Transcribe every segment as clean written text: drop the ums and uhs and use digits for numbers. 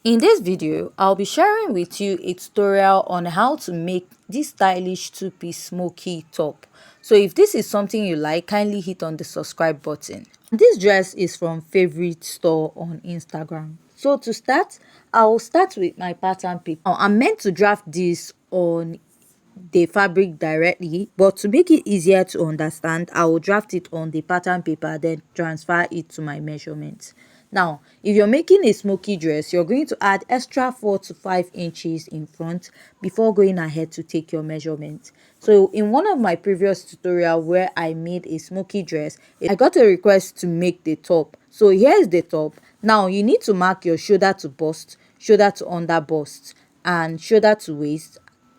In this video, I'll be sharing with you a tutorial on how to make this stylish two-piece smoky top. So if this is something you like, kindly hit on the subscribe button. This dress is from Favorite Store on Instagram. So to start, I'll start with my pattern paper. Now, I'm meant to draft this on the fabric directly, but to make it easier to understand, I will draft it on the pattern paper, then transfer it to my measurements. Now, if you're making a smoky dress, you're going to add extra 4 to 5 inches in front before going ahead to take your measurement. So in one of my previous tutorial where I made a smoky dress, I got a request to make the top. So here's the top. Now you need to mark your shoulder to bust, shoulder to under bust, and shoulder to waist,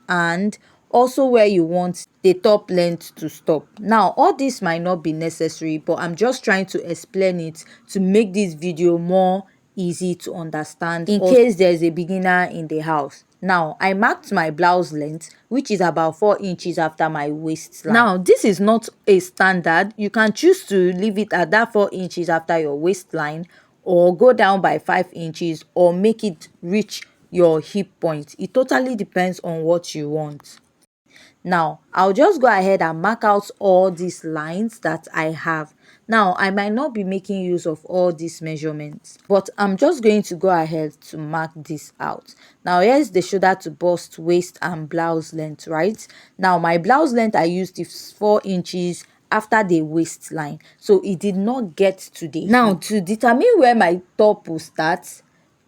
and also where you want the top length to stop. Now all this might not be necessary, but I'm just trying to explain it to make this video more easy to understand in case there's a beginner in the house. Now I marked my blouse length, which is about 4 inches after my waistline. Now this is not a standard. You can choose to leave it at that 4 inches after your waistline, or go down by 5 inches, or make it reach your hip point. It totally depends on what you want. Now I'll just go ahead and mark out all these lines that I have. Now I might not be making use of all these measurements, but I'm just going to go ahead to mark this out. Now here's the shoulder to bust, waist and blouse length, right? Now my blouse length I used is 4 inches after the waistline, so it did not get to the now to determine where my top will start.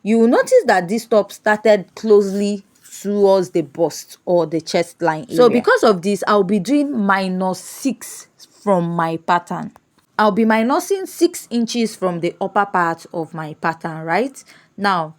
You will notice that this top started closely towards the bust or the chest line area. So because of this, I'll be doing -6 from my pattern. I'll be minusing 6 inches from the upper part of my pattern, right? Now,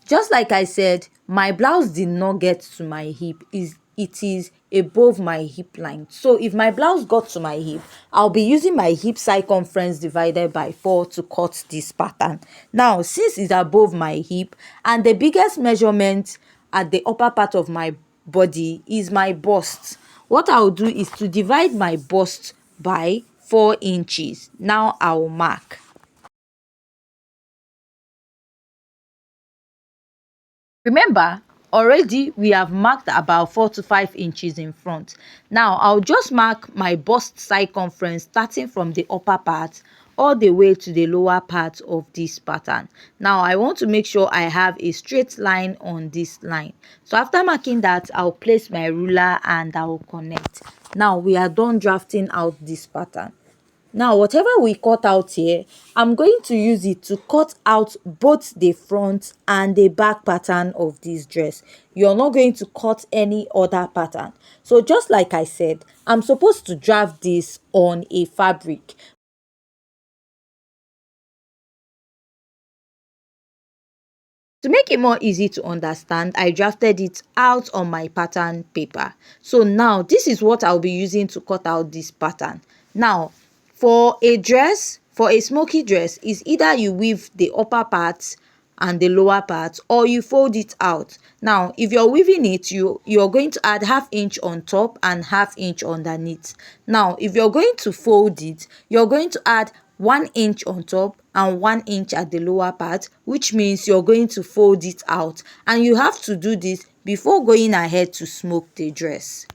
just like I said, my blouse did not get to my hip. It is above my hip line. So if my blouse got to my hip, I'll be using my hip circumference divided by 4 to cut this pattern. Now, since it's above my hip and the biggest measurement at the upper part of my body is my bust, what I'll do is to divide my bust by 4 inches. Now I'll mark. Remember, already we have marked about 4 to 5 inches in front. Now I'll just mark my bust circumference starting from the upper part all the way to the lower part of this pattern. Now I want to make sure I have a straight line on this line. So after marking that, I'll place my ruler and I'll connect. Now we are done drafting out this pattern. Now whatever we cut out here, I'm going to use it to cut out both the front and the back pattern of this dress. You're not going to cut any other pattern. So just like I said, I'm supposed to draft this on a fabric. To make it more easy to understand, I drafted it out on my pattern paper. So now this is what I'll be using to cut out this pattern. Now for a dress, for a smoky dress, is either you weave the upper part and the lower part, or you fold it out. Now if you're weaving it, you're going to add ½ inch on top and ½ inch underneath. Now if you're going to fold it, you're going to add 1 inch on top and 1 inch at the lower part, which means you're going to fold it out, and you have to do this before going ahead to smoke the dress.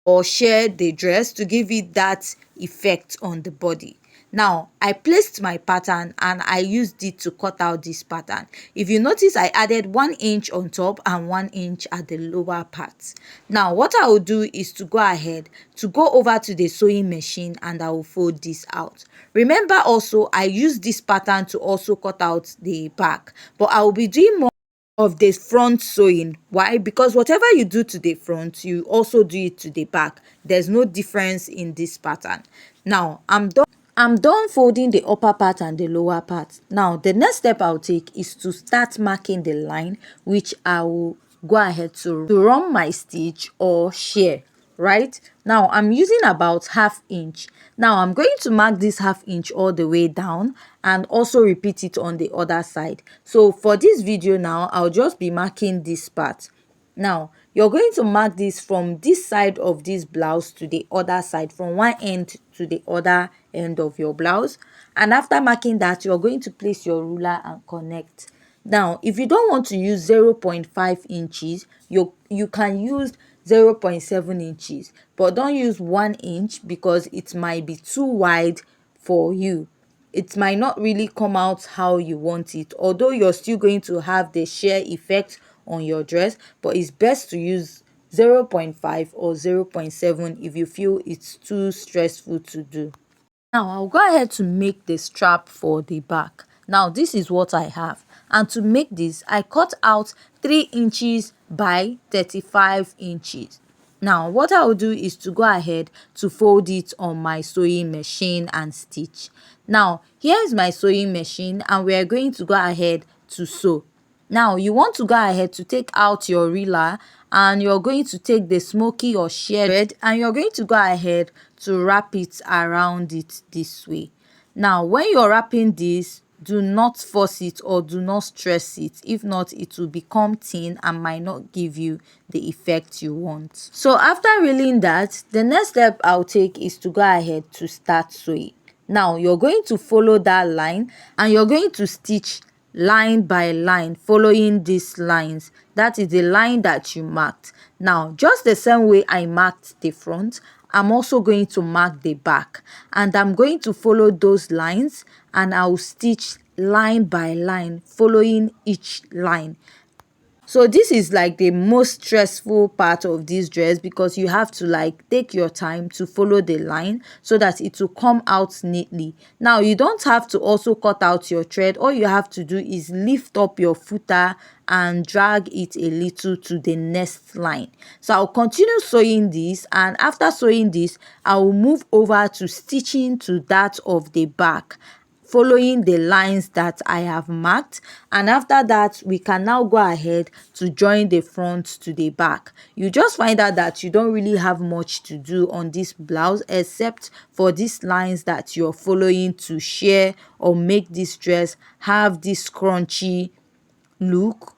Or share the dress to give it that effect on the body. Now I placed my pattern and I used it to cut out this pattern. If you notice, I added 1 inch on top and 1 inch at the lower part. Now what I will do is to go ahead to go over to the sewing machine and I will fold this out. Remember also, I used this pattern to also cut out the back, but I will be doing more of the front sewing. Why? Because whatever you do to the front, you also do it to the back. There's no difference in this pattern. Now I'm done folding the upper part and the lower part. Now the next step I'll take is to start marking the line, which I will go ahead to run my stitch or shear. Right now I'm using about ½ inch. Now I'm going to mark this ½ inch all the way down and also repeat it on the other side. So for this video now, I'll just be marking this part. Now you're going to mark this from this side of this blouse to the other side, from one end to the other end of your blouse, And after marking that, you're going to place your ruler and connect. Now, if you don't want to use 0.5 inches, you can use 0.7 inches, but don't use 1 inch because it might be too wide for you. It might not really come out how you want it, although you're still going to have the sheer effect on your dress, but it's best to use 0.5 or 0.7 if you feel it's too stressful to do. Now I'll go ahead to make the strap for the back. Now this is what I have, and to make this I cut out 3 inches by 35 inches. Now what I will do is to go ahead to fold it on my sewing machine and stitch. Now here is my sewing machine and we are going to go ahead to sew. Now you want to go ahead to take out your reeler and you're going to take the Smoky or Shirred and you're going to go ahead to wrap it around it this way. Now when you're wrapping this, do not force it or do not stress it. If not, it will become thin and might not give you the effect you want. So after reeling that, the next step I'll take is to go ahead to start sewing. Now you're going to follow that line and you're going to stitch line by line following these lines. That is the line that you marked. Now just the same way I marked the front, I'm also going to mark the back, and I'm going to follow those lines and I'll stitch line by line following each line. So this is like the most stressful part of this dress because you have to like take your time to follow the line so that it will come out neatly. Now you don't have to also cut out your thread. All you have to do is lift up your footer and drag it a little to the next line. So I'll continue sewing this, and after sewing this I will move over to stitching to that of the back, following the lines that I have marked, and after that we can now go ahead to join the front to the back. You just find out that you don't really have much to do on this blouse except for these lines that you're following to share or make this dress have this scrunchy look.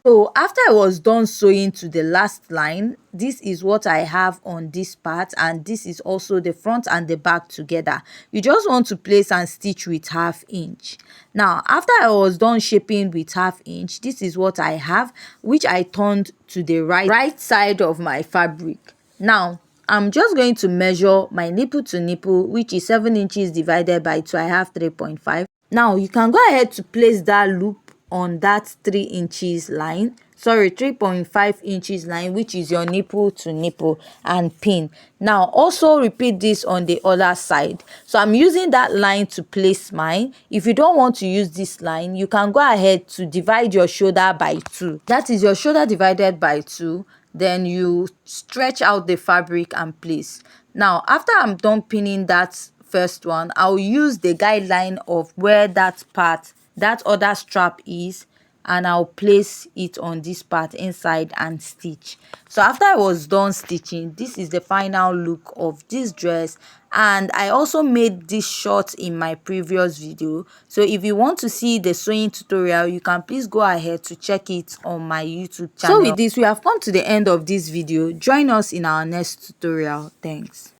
So after I was done sewing to the last line, this is what I have on this part, and this is also the front and the back together. You just want to place and stitch with 1/2 inch. Now after I was done shaping with 1/2 inch, this is what I have, which I turned to the right side of my fabric. Now I'm just going to measure my nipple to nipple, which is 7 inches divided by 2. I have 3.5. Now you can go ahead to place that loop on that 3 inches line, 3.5 inches line, which is your nipple to nipple, and pin. Now also repeat this on the other side. So I'm using that line to place mine. If you don't want to use this line, you can go ahead to divide your shoulder by 2. That is your shoulder divided by 2. Then you stretch out the fabric and place. Now after I'm done pinning that first one, I'll use the guideline of where that part, that other strap is, and I'll place it on this part inside and stitch. So after I was done stitching, this is the final look of this dress, and I also made this short in my previous video. So if you want to see the sewing tutorial, you can please go ahead to check it on my YouTube channel. So with this, we have come to the end of this video. Join us in our next tutorial. Thanks.